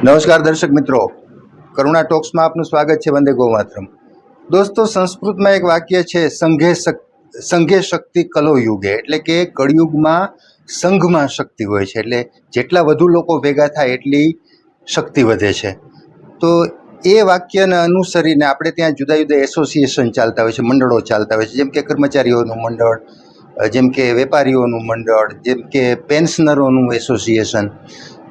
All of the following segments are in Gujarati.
નમસ્કાર દર્શક મિત્રો, કરુણા ટોક્સમાં આપનું સ્વાગત છે. વંદે ગો માતરમ. દોસ્તો, સંસ્કૃતમાં એક વાક્ય છે, સંઘે શક્તિ કલો યુગે, એટલે કે કળિયુગમાં સંઘમાં શક્તિ હોય છે. એટલે જેટલા વધુ લોકો ભેગા થાય એટલી શક્તિ વધે છે. તો એ વાક્યને અનુસરીને આપણે ત્યાં જુદા જુદા એસોસિએશન ચાલતા હોય છે, મંડળો ચાલતા હોય છે, જેમ કે કર્મચારીઓનું મંડળ, જેમ કે વેપારીઓનું મંડળ, જેમ કે પેન્શનરોનું એસોસિએશન.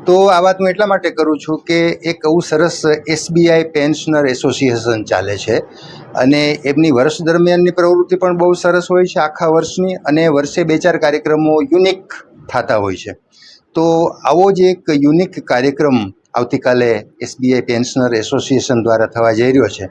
તો આ વાત હું એટલા માટે કરું છું કે એક બહુ સરસ એસબીઆઈ પેન્શનર એસોસિએશન ચાલે છે અને એમની વર્ષ દરમિયાનની પ્રવૃત્તિ પણ બહુ સરસ હોય છે, આખા વર્ષની, અને વર્ષે 2-4 કાર્યક્રમો યુનિક થતા હોય છે. તો આવો જ એક યુનિક કાર્યક્રમ આવતીકાલે એસબીઆઈ પેન્શનર એસોસિએશન દ્વારા થવા જઈ રહ્યો છે.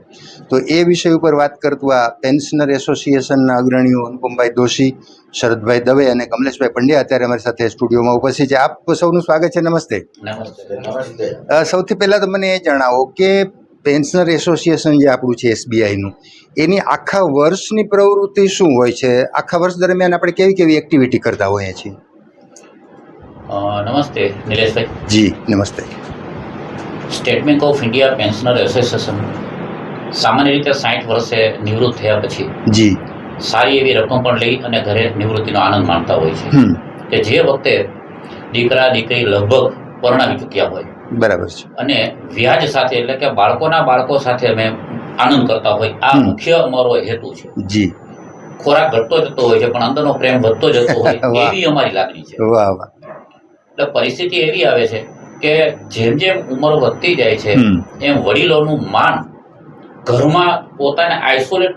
તો એ વિષય ઉપર વાત કરતા પેન્શનર એસોસિએશનના અગ્રણીઓ અનુપમભાઈ દોશી, શરદભાઈ દવે અને કમલેશભાઈ પંડ્યા અત્યારે અમારી સાથે સ્ટુડિયોમાં ઉપસ્થિત છે. આપ સૌનું સ્વાગત છે. નમસ્તે. નમસ્તે. સૌથી પહેલાં તો મને એ જણાવો કે પેન્શનર એસોસિએશન જે આપણું છે એસબીઆઈનું, એની આખા વર્ષની પ્રવૃત્તિ શું હોય છે? આખા વર્ષ દરમિયાન આપણે કેવી કેવી એક્ટિવિટી કરતા હોઈએ છીએ? નમસ્તે નિલેશભાઈ. જી નમસ્તે. State bank of India pensioner association સામાન્ય રીતે 60 વર્ષે નિવૃત્ત થયા પછી જી સારી એવી રકમ પણ લઈ અને ઘરે નિવૃત્તિનો આનંદ માણતા હોય છે. કે જે વખતે દીકરા દીકરી લગભગ પરણાવી ચૂક્યા હોય, બરાબર છે, અને વ્યાજ સાથે, એટલે કે બાળકો સાથે અમે આનંદ કરતા હોય. આ મુખ્ય અમારો હેતુ છે. જી. ખોરાક ઘટતો જતો હોય છે પણ અંદરનો પ્રેમ વધતો જતો હોય એવી અમારી લાગણી છે. વાહ વાહ. એટલે પરિસ્થિતિ એવી આવે છે કે જેમ જેમ ઉંમર વધતી જાય છે એમ વડીલોનું માન ઘરમાં પોતાને આઇસોલેટ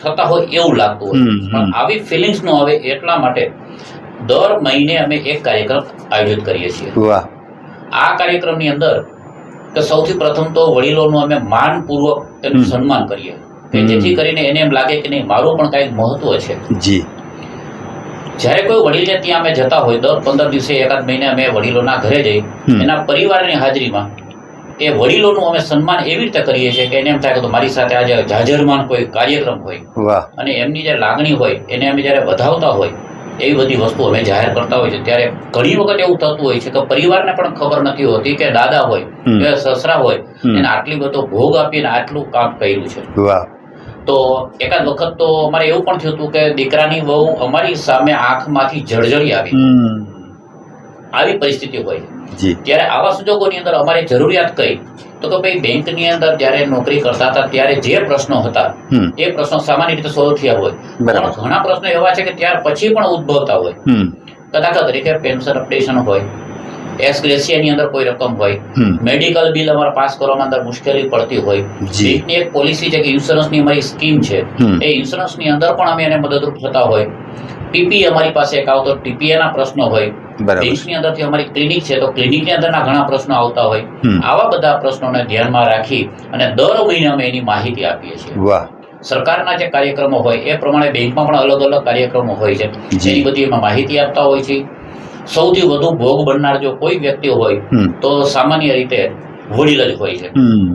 થતા હોય એવું લાગતું હોય. પણ આવી ફિલિંગ્સ ન આવે એટલા માટે દર મહિને અમે એક કાર્યક્રમ આયોજિત કરીએ છીએ. વાહ. આ કાર્યક્રમની અંદર કે સૌથી પ્રથમ તો વડીલોનું અમે માનપૂર્વક એનું સન્માન કરીએ, કે જેથી કરીને એને એમ લાગે કે નહીં, મારું પણ કાંઈક મહત્વ છે. જી. જ્યારે કોઈ વડીલને ત્યાં અમે જતા હોય, દર 15 દિવસે એકાદ મહિને અમે વડીલોના ઘરે જઈ એના પરિવારની હાજરીમાં એ વડીલોનું અમે સન્માન એવી રીતે કરીએ છીએ કે એને એમ થાય કે મારી સાથે આજે જાજરમાન કોઈ કાર્યક્રમ હોય. વાહ. અને એમની જે લાગણી હોય એને અમે જ્યારે વધાવતા હોય એવી બધી વસ્તુ અમે જાહેર કરતા હોય છે. ત્યારે ઘણી વખત એવું થતું હોય છે કે પરિવારને પણ ખબર નથી હોતી કે દાદા હોય કે સસરા હોય એને આટલી બધો ભોગ આપીને આટલું કામ કર્યું છે. વાહ. તો એકાદ વખત તો અમારે એવું પણ થયું હતું કે દીકરાની વહુ અમારી સામે આંખમાંથી જળજળી આવી પરિસ્થિતિ હોય. ત્યારે આવા સંજોગોની અંદર અમારી જરૂરિયાત કઈ, તો કે ભાઈ બેંકની અંદર જ્યારે નોકરી કરતા હતા ત્યારે જે પ્રશ્નો હતા એ પ્રશ્નો સામાન્ય રીતે સોલ્વ થયા હોય, પણ ઘણા પ્રશ્નો એવા છે કે ત્યાર પછી પણ ઉદ્ભવતા હોય. દાખલા તરીકે પેન્શન અપડેશન હોય, એક્સ ગ્રેશિયાની અંદર કોઈ રકમ હોય, મેડિકલ બિલ અમારે પાસ કરવામાં અંદર મુશ્કેલી પડતી હોય, બેંકની એક પોલિસી છે કે ઇન્સ્યોરન્સની અમારી સ્કીમ છે, એ ઇન્સ્યોરન્સની અંદર પણ અમે એને મદદરૂપ થતા હોય. ટીપી અમારી પાસે એક આવતો ટીપીએના પ્રશ્નો હોય, બેંકની અંદરથી અમારી ક્લિનિક છે તો ક્લિનિકની અંદરના ઘણા પ્રશ્નો આવતા હોય. આવા બધા પ્રશ્નોને ધ્યાનમાં રાખી અને દર મહિને અમે એની માહિતી આપીએ છીએ. વાહ. સરકારના જે કાર્યક્રમો હોય એ પ્રમાણે બેંકમાં પણ અલગ અલગ કાર્યક્રમો હોય છે, એની બધી એમાં માહિતી આપતા હોય છે. સૌથી વધુ ભોગ બનનાર જો કોઈ વ્યક્તિ હોય તો સામાન્ય રીતે વડીલ જ હોય છે,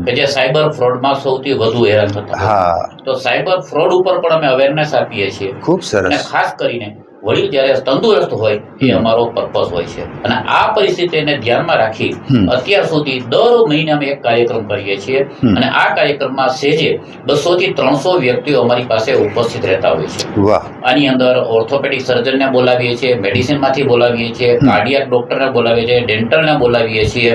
કે જે સાયબર ફ્રોડમાં સૌથી વધુ હેરાન થતા હોય. તો સાયબર ફ્રોડ ઉપર પણ અમે અવેરનેસ આપીએ છીએ. ખૂબ સરસ. અને ખાસ કરીને વડીલ જ્યારે તંદુરસ્ત હોય એ અમારો પર્પઝ હોય છે. અને આ પરિસ્થિતિને ધ્યાનમાં રાખી અત્યાર સુધી દર મહિને અમે એક કાર્યક્રમ કરીએ છીએ, અને આ કાર્યક્રમમાં સેજે 200 થી 300 વ્યક્તિઓ અમારી પાસે ઉપસ્થિત રહેતા હોય છે. આની અંદર ઓર્થોપેડિક સર્જનને બોલાવીએ છીએ, મેડિસિનમાંથી બોલાવીએ છીએ, કાર્ડિયાક ડોક્ટરને બોલાવીએ છીએ, ડેન્ટલને બોલાવીએ છીએ,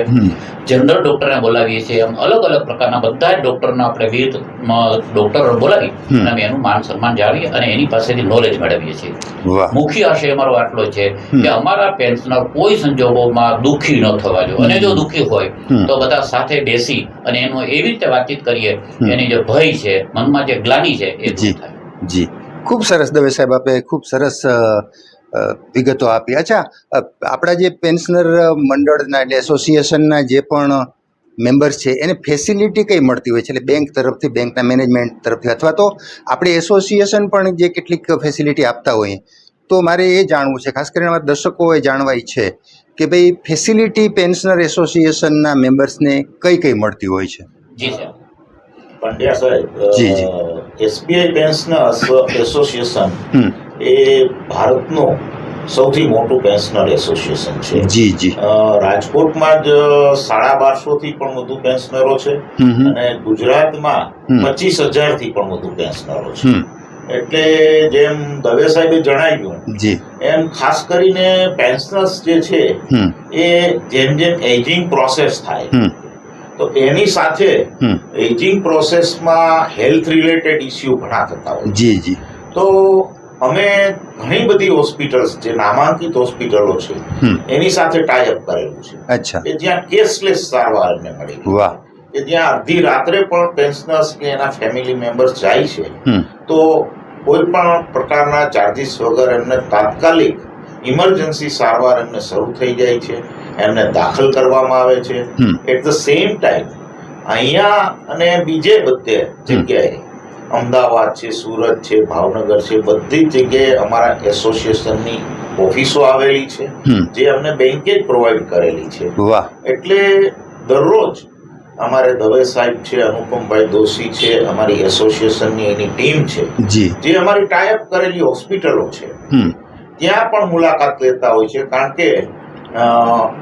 જનરલ ડોક્ટરને બોલાવીએ છીએ. એમ અલગ અલગ પ્રકારના બધા જ ડોક્ટરને આપણે વિવિધ ડોક્ટરો બોલાવી અને અમે એનું માન સન્માન જાળવી અને એની પાસેથી નોલેજ મેળવીએ છીએ. મુખ્ય આશય અમારો આટલો છે કે અમારા પેન્શનર કોઈ સંજોગોમાં દુઃખી ન થવા જોઈએ, અને જો દુઃખી હોય તો બધા સાથે બેસી અને એનું એવી રીતે વાતચીત કરીએ એની જે ભય છે, મનમાં જે ગ્લાનિ છે એ દૂર થાય. જી, ખૂબ સરસ દવે સાહેબ, આપે ખૂબ સરસ વિગતો આપી. અચ્છા, આપણા જે પેન્શનર મંડળના એટલે એસોસિએશનના જે પણ મેમ્બર્સ છે એને ફેસિલિટી કઈ મળતી હોય છે? એટલે બેંક તરફથી, બેંકના મેનેજમેન્ટ તરફથી, અથવા તો આપણે એસોસિએશન પણ જે કેટલીક ફેસિલિટી આપતા હોઈએ, તો મારે એ જાણવું છે, ખાસ કરીને અમારા દર્શકોએ જાણવા ઈચ્છે કે ભાઈ ફેસિલિટી પેન્શનર એસોસિએશનના મેમ્બર્સને કઈ કઈ મળતી હોય છે? જી સર. પંડ્યા સાહેબ, એસબીઆઈ પેન્શનર એસોસિએશન એ ભારતનો સૌથી મોટું પેન્શનર એસોસિએશન છે. જી જી. રાજકોટમાં જ 1250 થી પણ વધુ પેન્શનરો છે અને ગુજરાતમાં 25,000 થી પણ વધુ પેન્શનરો છે. એટલે જેમ દવે સાહેબે જણાવ્યું જી એમ ખાસ કરીને પેન્શનર્સ જે છે એ જેમ જેમ એજિંગ પ્રોસેસ થાય તો એની સાથે એજિંગ પ્રોસેસમાં હેલ્થ રિલેટેડ ઇસ્યુ ઘણા થતા હોય. જી જી. તો અમે ઘણી બધી હોસ્પિટલ્સ જે નામાંકિત હોસ્પિટલો છે એની સાથે ટાઈઅપ કરેલું છે. અચ્છા. કે જ્યાં કેશલેસ સારવાર એમને મળી રહે. વાહ. કે જ્યાં અડધી રાત્રે પણ પેન્શનર્સ કે એના ફેમિલી મેમ્બર્સ જાય છે તો કોઈ પણ પ્રકારના ચાર્જીસ વગર એમને તાત્કાલિક ઇમરજન્સી સારવાર એમને શરૂ થઈ જાય છે, એમને દાખલ કરવામાં આવે છે. એટ ધ સેમ ટાઈમ અહીંયા અને બીજે બધે જગ્યાએ અમદાવાદ છે, સુરત છે, ભાવનગર છે, બધી જ જગ્યાએ અમારા એસોસિએશનની ઓફિસો આવેલી છે જે અમને બેંકે જ પ્રોવાઈડ કરેલી છે. વાહ. એટલે દરરોજ અમારે દવે સાહેબ છે, અનુપમભાઈ દોશી છે, અમારી એસોસિએશનની એની ટીમ છે જી જે અમારી ટાઈઅપ કરેલી હોસ્પિટલો છે ત્યાં પણ મુલાકાત લેતા હોય છે. કારણ કે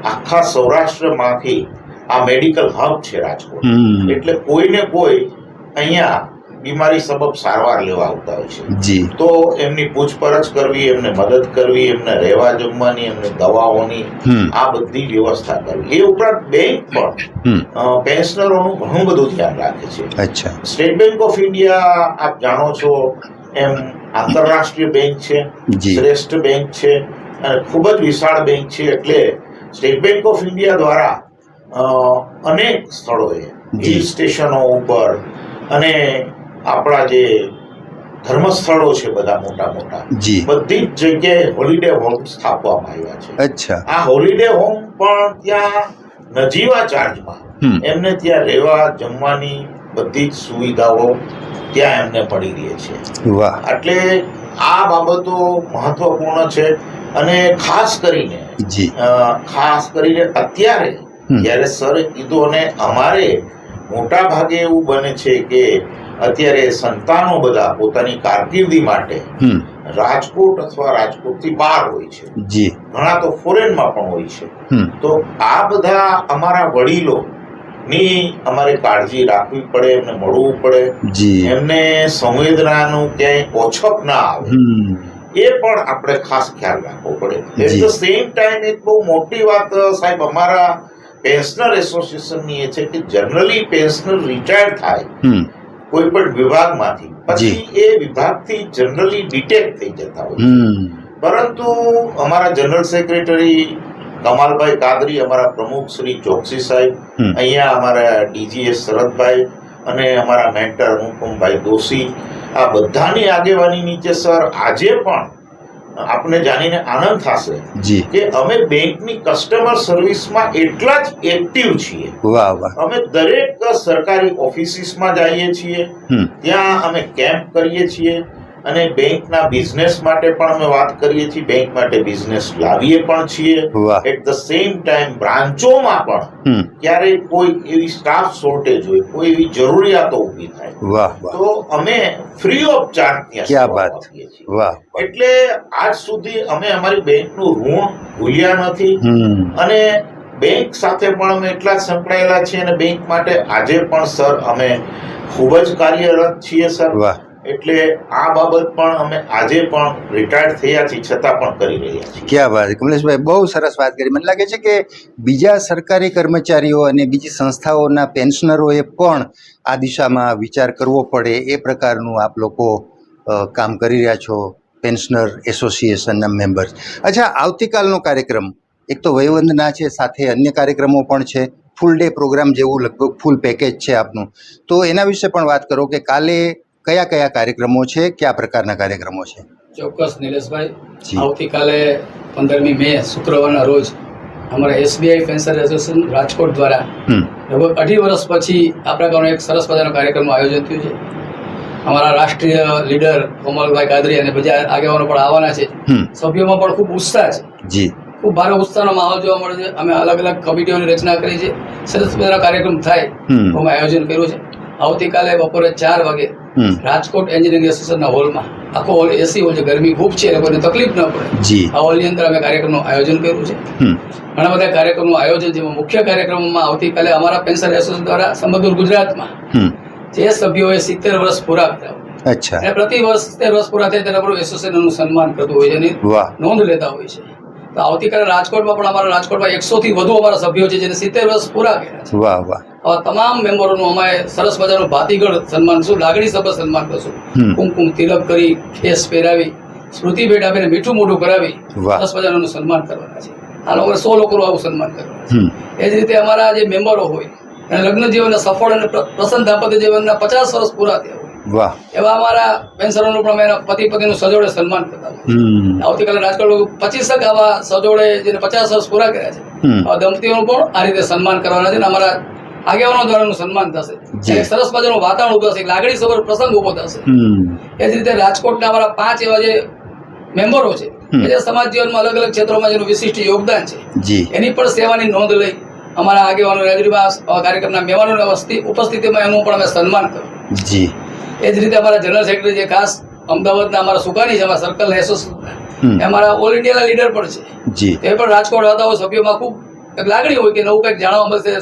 આખા સૌરાષ્ટ્રમાંથી આ મેડિકલ હબ છે રાજકોટ. એટલે કોઈને કોઈ અહીંયા બીમારી સબબ સારવાર લેવા આવતા હોય છે. જી. તો એમની પૂછપરછ કરવી, એમને મદદ કરવી, એમને રહેવા જમવાની, એમને દવાઓની આ બધી વ્યવસ્થા કરવી. એ ઉપરાંત બેંક પણ પેન્શનરોનું ઘણું બધું ધ્યાન રાખે છે. અચ્છા. સ્ટેટ બેંક ઓફ ઇન્ડિયા આપ જાણો છો એમ આંતરરાષ્ટ્રીય બેંક છે, શ્રેષ્ઠ બેંક છે અને ખૂબ જ વિશાળ બેંક છે. એટલે સ્ટેટ બેંક ઓફ ઇન્ડિયા દ્વારા અનેક સ્થળોએ હિલ સ્ટેશનો ઉપર અને આપણા જે ધર્મસ્થળો છે બધા મોટા મોટા બધી જ જગ્યાએ હોલિડે હોમ સ્થાપવામાં આવ્યા છે. અચ્છા. આ હોલિડે હોમ પણ ત્યાં નજીવા ચાર્જમાં એમને ત્યાં રહેવા જમવાની બધી જ સુવિધાઓ ત્યાં એમને મળી રહે છે. વાહ. એટલે આ બાબતો મહત્વપૂર્ણ છે અને ખાસ કરીને અત્યારે જ્યારે સરે કીધું અને અમારે મોટા ભાગે એવું બને છે કે અત્યારે સંતાનો બધા પોતાની કારકિર્દી માટે રાજકોટ અથવા રાજકોટથી બહાર હોય છે. જી. ઘણા તો ફોરેનમાં પણ હોય છે. તો આ બધા અમારા વડીલો ની અમારે કાળજી રાખવી પડે, એમને મળવું પડે, એમને સંવેદનાનું ક્યાંય ઓછપ ના આવે એ પણ આપણે ખાસ ખ્યાલ રાખવો પડે. એટ ધ સેમ ટાઈમ એક બહુ મોટી વાત સાહેબ અમારા પેન્શનર એસોસિએશનની એ છે કે જનરલી પેન્શનર રિટાયર થાય કોઈ પણ વિભાગમાંથી પછી એ વિભાગથી જનરલી ડિટેક્ટ થઈ જતા હોય છે. પરંતુ અમારા જનરલ સેક્રેટરી કમાલભાઈ કાદરી, અમારા પ્રમુખ શ્રી ચોકસી સાહેબ, અહીંયા અમારા ડીજીએસ શરદભાઈ અને અમારા મેન્ટર અનુપમભાઈ દોશી, આ બધાની આગેવાની નીચે સર આજે પણ આપને જાણીને આનંદ થશે કે અમે બેંકની કસ્ટમર સર્વિસમાં એટલા જ એક્ટિવ છીએ. અમે દરેક સરકારી ઓફિસીસમાં જઈએ છીએ, ત્યાં અમે કેમ્પ કરીએ છીએ અને બેંકના બિઝનેસ માટે પણ અમે વાત કરીએ છીએ, બેંક માટે બિઝનેસ લાવીએ પણ છીએ. એટ ધ સેમ ટાઈમ બ્રાન્ચોમાં પણ ક્યારેય કોઈ એવી સ્ટાફ શોર્ટેજ હોય, કોઈ એવી જરૂરિયાતો ઊભી થાય તો અમે ફ્રી ઓફ ચાર્જ ત્યાં આપીએ છીએ. એટલે આજ સુધી અમે અમારી બેંકનું ઋણ ભૂલ્યા નથી અને બેંક સાથે પણ અમે એટલા જ સંકળાયેલા છીએ અને બેંક માટે આજે પણ સર અમે ખૂબ જ કાર્યરત છીએ સર. એટલે આ બાબત પણ અમે આજે પણ રિટાયર્ડ થયા છીએ છતાં પણ કરી રહ્યા છીએ. ક્યાં વાત કમલેશભાઈ, બહુ સરસ વાત કરી. મને લાગે છે કે બીજા સરકારી કર્મચારીઓ અને બીજી સંસ્થાઓના પેન્શનરોએ પણ આ દિશામાં વિચાર કરવો પડે એ પ્રકારનું આપ લોકો કામ કરી રહ્યા છો, પેન્શનર એસોસિએશનના મેમ્બર્સ. અચ્છા, આવતીકાલનો કાર્યક્રમ એક તો વયવંદના છે, સાથે અન્ય કાર્યક્રમો પણ છે, ફૂલ ડે પ્રોગ્રામ જેવું લગભગ ફૂલ પેકેજ છે આપનું. તો એના વિશે પણ વાત કરો કે કાલે કયા કયા કાર્યક્રમો છે, કયા પ્રકારના કાર્યક્રમો છે? ચોક્કસ નિલેશભાઈ, આવતીકાલે 15મી મે શુક્રવારના રોજ અમારા એસબીઆઈ પેન્શનર એસોસિએશન રાજકોટ દ્વારા લગભગ 18 વર્ષ પછી આ પ્રકારનો એક સરસ મજાનો કાર્યક્રમનું આયોજન થયું છે. અમારા રાષ્ટ્રીય લીડર કમલભાઈ કાદરી અને બીજા આગેવાનો પણ આવવાના છે. સભ્યોમાં પણ ખૂબ ઉત્સાહ છે. ખૂબ ભારે ઉત્સાહનો માહોલ જોવા મળે છે. અમે અલગ અલગ કમિટીઓની રચના કરી છે. સરસ મજાનો કાર્યક્રમ થાય અમે આયોજન કર્યું છે. આવતીકાલે બપોરે 4 વાગે રાજકોટ એન્જિનિયરિંગ એસોસિએશનના હોલમાં, આખો હોલ એસી હોલ છે, ગરમી ખૂબ છે, લોકોને તકલીફ ન પડે, આ હોલની અંદર અમે કાર્યક્રમનું આયોજન કર્યું છે. ઘણા બધા કાર્યક્રમનું આયોજન છે. મુખ્ય કાર્યક્રમોમાં આવતીકાલે અમારા પેન્શન એસોસિએશન દ્વારા સમગ્ર ગુજરાતમાં જે સભ્યોએ 70 વર્ષ પૂરા કર્યા અને પ્રતિ વર્ષ 70 વર્ષ પૂરા થાય ત્યારે આપણું એસોસિએશનનું સન્માન કરતું હોય છે અને નોંધ લેતા હોય છે. તો આવતીકાલે રાજકોટમાં પણ અમારા રાજકોટમાં 100 થી વધુ અમારા સભ્યો છે જેને 70 વર્ષ પૂરા કર્યા છે. વાહ વાહ. તમામ મેમ્બરોનું અમે સરસ મજાનું ભાતીગળ સન્માન શું લાગણીસભર સન્માન કરશું. કુમકુમ તિલક કરી, કેસ પહેરાવી, સ્મૃતિ ભેટ આપીને મીઠું મોઢું કરાવી સરસ મજાનું સન્માન કરવાના છે. આ લોકો 100 લોકોનું આવું સન્માન કરવાના છે. એ જ રીતે અમારા જે મેમ્બરો હોય અને લગ્ન જીવનના સફળ અને પ્રસન્ન દાંપત્ય જીવનના 50 વર્ષ પૂરા થયા હોય એવા અમારા પેન્શનરોનું પણ અમે પતિ પત્નીનું સજોડે સન્માન કરતા હોય. આવતીકાલે રાજકોટ 25 આવા સજોડે જેને 50 વર્ષ પૂરા કર્યા છે આવા દંપતીઓનું પણ આ રીતે સન્માન કરવાના છે અને અમારા આગેવાનો દ્વારાનું સન્માન થશે. એક સરસ મજાનું વાતાવરણ ઉભું થશે, લાગણીસભર પ્રસંગ ઉભો થશે. એ જ રીતે રાજકોટના અમારા 5 એવા જે મેમ્બરો છે જે સમાજ જીવનમાં અલગ અલગ ક્ષેત્રોમાં જેનું વિશિષ્ટ યોગદાન છે એની પણ સેવાની નોંધ લઈ અમારા આગેવાનો હાજરીમાં કાર્યક્રમના મહેમાનોની ઉપસ્થિતિમાં એનું પણ અમે સન્માન કર્યું. એ જ રીતે અમારા જનરલ સેક્રેટરી જે ખાસ અમદાવાદના અમારા સુકાની છે, અમારા સર્કલ એસોસિએશન, અમારા ઓલ ઇન્ડિયાના લીડર પણ છે, એ પણ રાજકોટ આવતા હોય સભ્યોમાં ખૂબ એક લાગણી હોય કે નવું કંઈક જાણવા મળશે,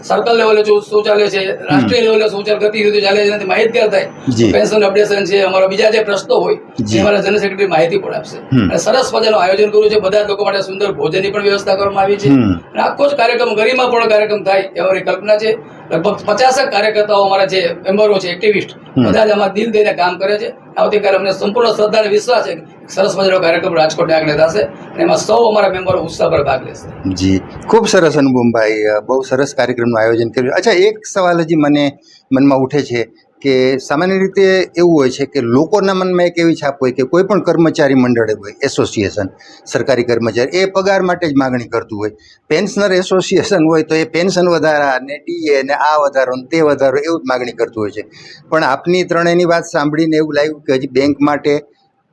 સર્કલ લેવલે શું ચાલે છે, રાષ્ટ્રીય લેવલે શું ગતિવિધિ ચાલે છે, એનાથી માહિતગાર થાય. પેન્શન અપડેશન છે, અમારા બીજા જે પ્રશ્નો હોય એ અમારા જનરલ સેક્રેટરી માહિતી પણ આપશે. અને સરસ મજાનું આયોજન કર્યું છે. બધા લોકો માટે સુંદર ભોજનની પણ વ્યવસ્થા કરવામાં આવી છે અને આખો જ કાર્યક્રમ ગરિમાપૂર્ણ કાર્યક્રમ થાય એ અમારી કલ્પના છે. લગભગ 50 કાર્યકર્તાઓ અમારા જે મેમ્બરો છે, એક્ટિવિસ્ટ, બધા જ આમાં દિલ દઈને કામ કરે છે. આવતીકાલે અમને સંપૂર્ણ શ્રદ્ધા અને વિશ્વાસ છે કે સરસ મજાનો કાર્યક્રમ રાજકોટને આગળ થશે અને એમાં સૌ અમારા મેમ્બરો ઉત્સાહભર ભાગ લેશે. જી, ખૂબ સરસ અનુપમભાઈ, બહુ સરસ કાર્યક્રમનું આયોજન કર્યું. અચ્છા, એક સવાલ હજી મને મનમાં ઉઠે છે કે સામાન્ય રીતે એવું હોય છે કે લોકોના મનમાં એક એવી છાપ હોય કે કોઈ પણ કર્મચારી મંડળ હોય, એસોસિએશન, સરકારી કર્મચારી, એ પગાર માટે જ માગણી કરતું હોય. પેન્શનર એસોસિએશન હોય તો એ પેન્શન વધારા ને ડીએ ને આ વધારો ને તે વધારો એવું જ માગણી કરતું હોય છે. પણ આપની ત્રણેયની વાત સાંભળીને એવું લાગ્યું કે હજી બેંક માટે,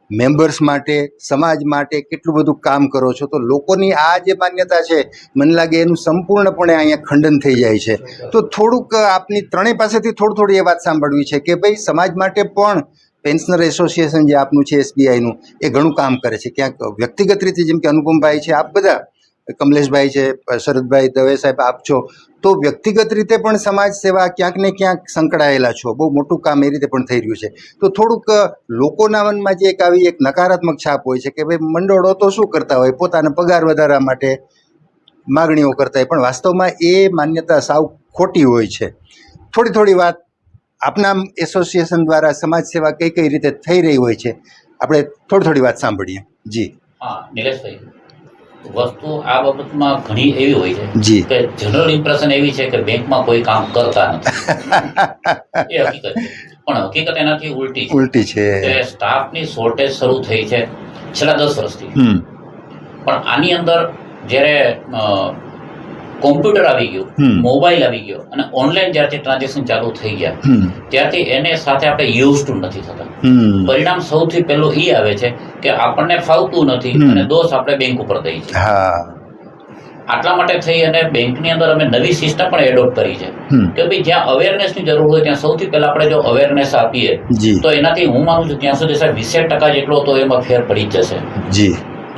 મેમ્બર્સ માટે, સમાજ માટે કેટલું બધું કામ કરો છો. તો લોકોની આ જે માન્યતા છે મને લાગે એનું સંપૂર્ણપણે અહીંયા ખંડન થઈ જાય છે. તો થોડુંક આપની ત્રણેય પાસેથી થોડી એ વાત સાંભળવી છે કે ભાઈ સમાજ માટે પણ પેન્શનર એસોસિએશન જે આપનું છે, એસબીઆઈનું, એ ઘણું કામ કરે છે. ક્યાંક વ્યક્તિગત રીતે જેમ કે અનુપમભાઈ છે, આપ બધા, કમલેશભાઈ છે, શરદભાઈ, દવે સાહેબ, આપ છો, તો વ્યક્તિગત રીતે પણ સમાજ સેવા ક્યાંક ને ક્યાંક સંકળાયેલા છો. બહુ મોટું કામ એ રીતે પણ થઈ રહ્યું છે. તો થોડુંક લોકોના મનમાં જે એક નકારાત્મક છાપ હોય છે કે ભાઈ મંડળો તો શું કરતા હોય, પોતાના પગાર વધારવા માટે માગણીઓ કરતા હોય, પણ વાસ્તવમાં એ માન્યતા સાવ ખોટી હોય છે. થોડી વાત આપના એસોસિએશન દ્વારા સમાજ સેવા કઈ કઈ રીતે થઈ રહી હોય છે, આપણે થોડી વાત સાંભળીએ. જી. હા નિલેશભાઈ, વસ્તુ આ બાબતમાં ઘણી એવી હોય છે કે જનરલ ઇમ્પ્રેશન એવી છે કે બેંકમાં કોઈ કામ કરતા નથી. એ હકીકત છે, પણ હકીકત એનાથી ઉલટી છે કે સ્ટાફની શોર્ટેજ શરૂ થઈ છે છેલ્લા 10 વર્ષથી. પણ આની અંદર જ્યારે કોમ્પ્યુટર આવી ગયું, મોબાઈલ આવી ગયો અને ઓનલાઈન જ્યારથી ટ્રાન્ઝેક્શન ચાલુ થઈ ગયા ત્યારથી એને સાથે આપણે યુઝ ટુ નથી થતા. પરિણામ સૌથી પહેલું એ આવે છે કે આપણને ફાવતું નથી અને દોષ આપણે બેંક ઉપર દઈએ છીએ. આટલા માટે થઈ અને બેંકની અંદર અમે નવી સિસ્ટમ પણ એડોપ્ટ કરી છે કે ભાઈ જ્યાં અવેરનેસની જરૂર હોય ત્યાં સૌથી પહેલા આપણે જો અવેરનેસ આપીએ તો એનાથી હું માનું છું ત્યાં સુધી સાહેબ 20% જેટલો તો એમાં ફેર પડી જ જશે.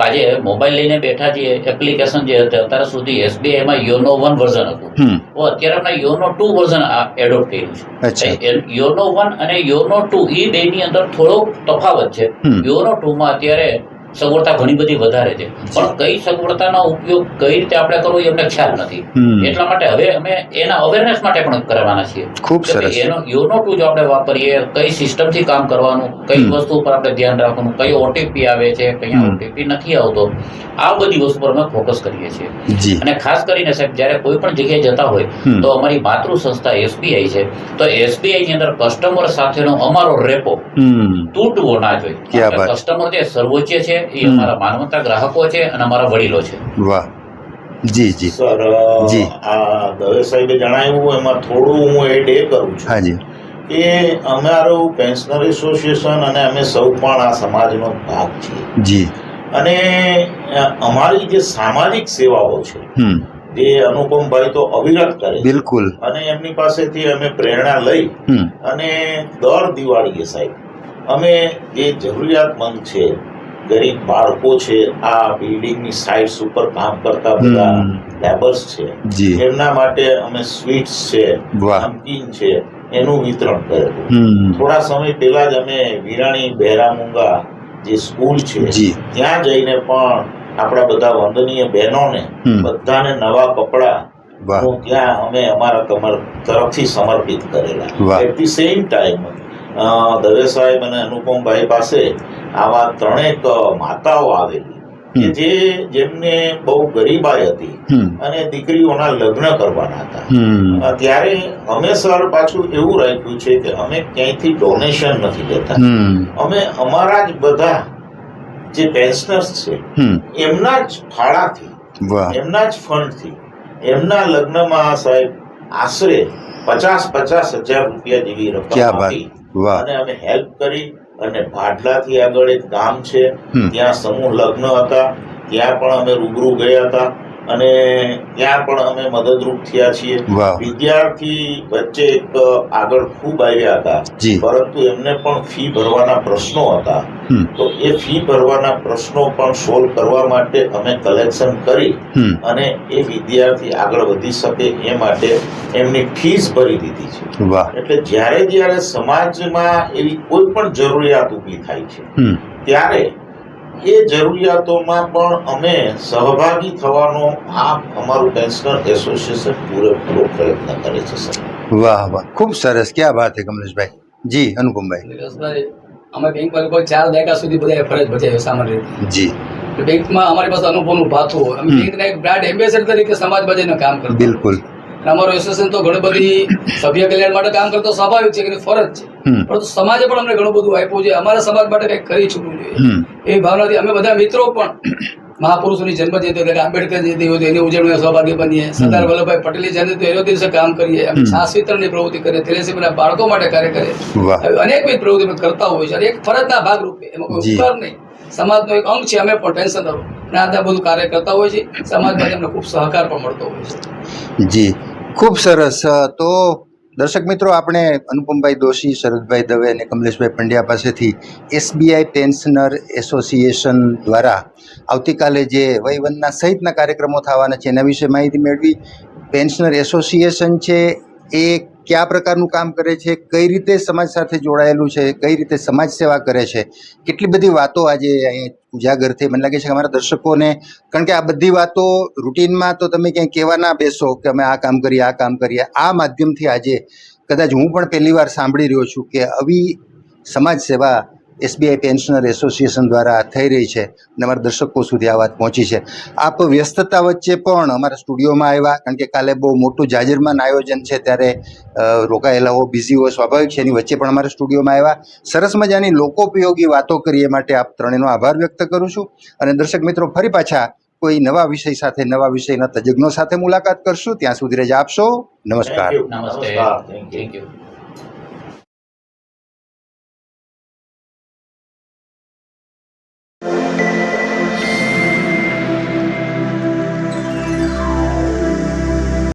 આજે મોબાઈલ લઈને બેઠા છીએ, એપ્લિકેશન જે હતી અત્યાર સુધી એસબીઆઈમાં યોનો 1 વર્ઝન હતું, અત્યારે આપણે યોનો 2 વર્ઝન એડોપ્ટ કર્યું છે. યોનો 1 અને યોનો 2 એ બેની અંદર થોડો તફાવત છે. યોનો 2 માં અત્યારે સગવડતા ઘણી બધી વધારે છે, પણ કઈ સગવડતાનો ઉપયોગ કઈ રીતે આપણે કરવો એ અમને ખ્યાલ નથી. એટલા માટે હવે અમે એના અવેરનેસ માટે પણ કરવાના છીએ. ખૂબ સરસ. એનો યોનો 2 જો આપણે વાપરીએ, કઈ સિસ્ટમથી કામ કરવાનું, કઈ વસ્તુ પર આપણે ધ્યાન રાખવાનું, કઈ ઓટીપી આવે છે, કઈ ઓટીપી નથી આવતો, આ બધી વસ્તુ પર અમે ફોકસ કરીએ છીએ. અને ખાસ કરીને સાહેબ જ્યારે કોઈ પણ જગ્યાએ જતા હોય તો અમારી માતૃ સંસ્થા એસબીઆઈ છે, તો એસબીઆઈ ની અંદર કસ્ટમર સાથેનો અમારો રેપો તૂટવો ના જોઈએ. કસ્ટમર જે સર્વોચ્ચ છે, એ અમારા માનવતા ગ્રાહકો છે અને અમારા વડીલો છે. વાહ. જી જી સર, આ દવે સાહેબે જણાવ્યું એમાં થોડું હું એડ એ કરું છું. હાજી. કે અમારું પેન્શનર એસોસિએશન અને અમે સૌ પણ આ સમાજનો ભાગ છીએ. જી. અને અમારી જે સામાજિક સેવાઓ છે, જે અનુપમભાઈ તો અવિરત કરે છે. બિલકુલ. અને એમની પાસેથી અમે પ્રેરણા લઈ અને દર દિવાળીએ સાહેબ અમે જે જરૂરિયાતમંદ છે, ગરીબ બાળકો છે, આ બિલ્ડિંગની સાઇટ્સ ઉપર કામ કરતા બધા લેબર્સ છે, એમના માટે અમે સ્વીટ્સ છે, નમકીન છે, એનું વિતરણ કરેલું. થોડા સમય પહેલા જ અમે વિરાણી બહેરામુંગા જે સ્કૂલ છે ત્યાં જઈને પણ આપણા બધા વંદનીય બહેનોને બધાને નવા કપડા ત્યાં અમે અમારા તરફથી સમર્પિત કરેલા. At the same time Dave સાહેબ અને અનુપમભાઈ પાસે આવા 3 માતાઓ આવેલી કે જેમને બહુ ગરીબાઈ હતી અને દીકરીઓના લગ્ન કરવાના હતા. ત્યારે અમે સર પાછું એવું રાખ્યું છે કે અમે ક્યાંયથી ડોનેશન નથી લેતા. અમે અમારા જ બધા જે પેન્શનર્સ છે એમના જ ફાળાથી, એમના જ ફંડથી એમના લગ્નમાં સાહેબ આશરે 50,000 રૂપિયા જેવી રકમ આપી અને અમે હેલ્પ કરી. અને ભાડલાથી આગળ એક ગામ છે, ત્યાં સમૂહ લગ્ન હતા, ત્યાં પણ અમે રૂબરૂ ગયા હતા અને ત્યાં પણ અમે મદદરૂપ થયા છીએ. વિદ્યાર્થી વચ્ચે એક આગળ ખૂબ આવ્યા હતા, પરંતુ એમને પણ ફી ભરવાના પ્રશ્નો હતા. તો એ ફી ભરવાના પ્રશ્નો પણ સોલ્વ કરવા માટે અમે કલેક્શન કરી અને એ વિદ્યાર્થી આગળ વધી શકે એ માટે એમની ફીસ ભરી દીધી છે. એટલે જ્યારે સમાજમાં એવી કોઈ પણ જરૂરિયાત ઊભી થાય છે ત્યારે એ જરૂરિયાતોમાં પણ અમે સહભાગી થવાનો આ અમારું પેન્શનર એસોસિએશન પૂરેપૂરો પ્રયત્ન કરે છે સર. વાહ વાહ, ખૂબ સરસ. ક્યાં વાત છે કમલેશભાઈ. જી અનુપમભાઈ. નીરજભાઈ, અમે બેંક પર લગભગ 4 દાયકા સુધી બધા ફરજ બજાવી સામાન્ય રીતે. જી. બેંકમાં અમારી પાસે અનુભવનું ભાથું હોય. અમે બેંકના એક બ્રાન્ડ એમ્બેસેડર તરીકે સમાજ બજારનું કામ કરતા. બિલકુલ. અમારું એસોસિએશન તો ઘણી બધી સભ્ય કલ્યાણ માટે કામ કરતો સ્વાભાવિક છે કે ફરજ છે, પરંતુ સમાજે પણ અમને ઘણું બધું આપ્યું છે. અમારા સમાજ માટે કંઈક કરી ચૂકવું જોઈએ એ ભાવનાથી અમે બધા મિત્રો પણ મહાપુરુષોની જન્મજયંતિ એટલે કે આંબેડકર જયંતિ હોય તો એની ઉજવણીમાં સહભાગી બનીએ. સરદાર વલ્લભભાઈ પટેલની જયંતિ તો એનો દિવસે કામ કરીએ. અમે છાસ વિતરણની પ્રવૃત્તિ કરીએ, થેલેસીમિયાના બાળકો માટે કાર્ય કરીએ. અનેકવિધ પ્રવૃત્તિ અમે કરતા હોય છે અને એક ફરજના ભાગરૂપે, એમાં કોઈ ઉપકાર નહીં, સમાજનો એક અંગ છે. અમે પણ પેન્શનરો અને આ બધું કાર્ય કરતા હોય છે. સમાજમાંથી અમને ખૂબ સહકાર પણ મળતો હોય છે. જી, ખૂબ સરસ. તો દર્શક મિત્રો, આપણે અનુપમભાઈ દોશી, શરદભાઈ દવે અને કમલેશભાઈ પંડ્યા પાસેથી SBI પેન્શનર એસોસિએશન દ્વારા આવતીકાલે જે વયવંદના સહિતના કાર્યક્રમો થવાના છે એના વિશે માહિતી મેળવી. પેન્શનર એસોસિએશન છે એ કયા પ્રકારનું કામ કરે છે, કઈ રીતે સમાજ સાથે જોડાયેલું છે, કઈ રીતે સમાજ સેવા કરે છે, કેટલી બધી વાતો આજે અહીં ઉજાગર થઈ. મને લાગે છે કે અમારા દર્શકોને, કારણ કે આ બધી વાતો રૂટીનમાં તો તમે ક્યાંય કહેવા ના બેસો કે અમે આ કામ કરીએ, આ કામ કરીએ. આ માધ્યમથી આજે કદાચ હું પણ પહેલી વાર સાંભળી રહ્યો છું કે આવી સમાજ સેવા SBI પેન્શનર એસોસિએશન દ્વારા થઈ રહી છે અને અમારા દર્શકો સુધી આ વાત પહોંચી છે. આપ વ્યસ્તતા વચ્ચે પણ અમારા સ્ટુડિયોમાં આવ્યા, કારણ કે કાલે બહુ મોટું જાજરમાન આયોજન છે ત્યારે રોકાયેલા હો, બિઝી હો, સ્વાભાવિક છે. એની વચ્ચે પણ અમારા સ્ટુડિયોમાં આવ્યા. સરસ મજાની લોકોપયોગી વાતો કરી એ માટે આપ ત્રણેયનો આભાર વ્યક્ત કરું છું. અને દર્શક મિત્રો, ફરી પાછા કોઈ નવા વિષય સાથે, નવા વિષયના તજજ્ઞો સાથે મુલાકાત કરશું. ત્યાં સુધી રજા આપશો. નમસ્કાર. નમસ્તે. Thank you.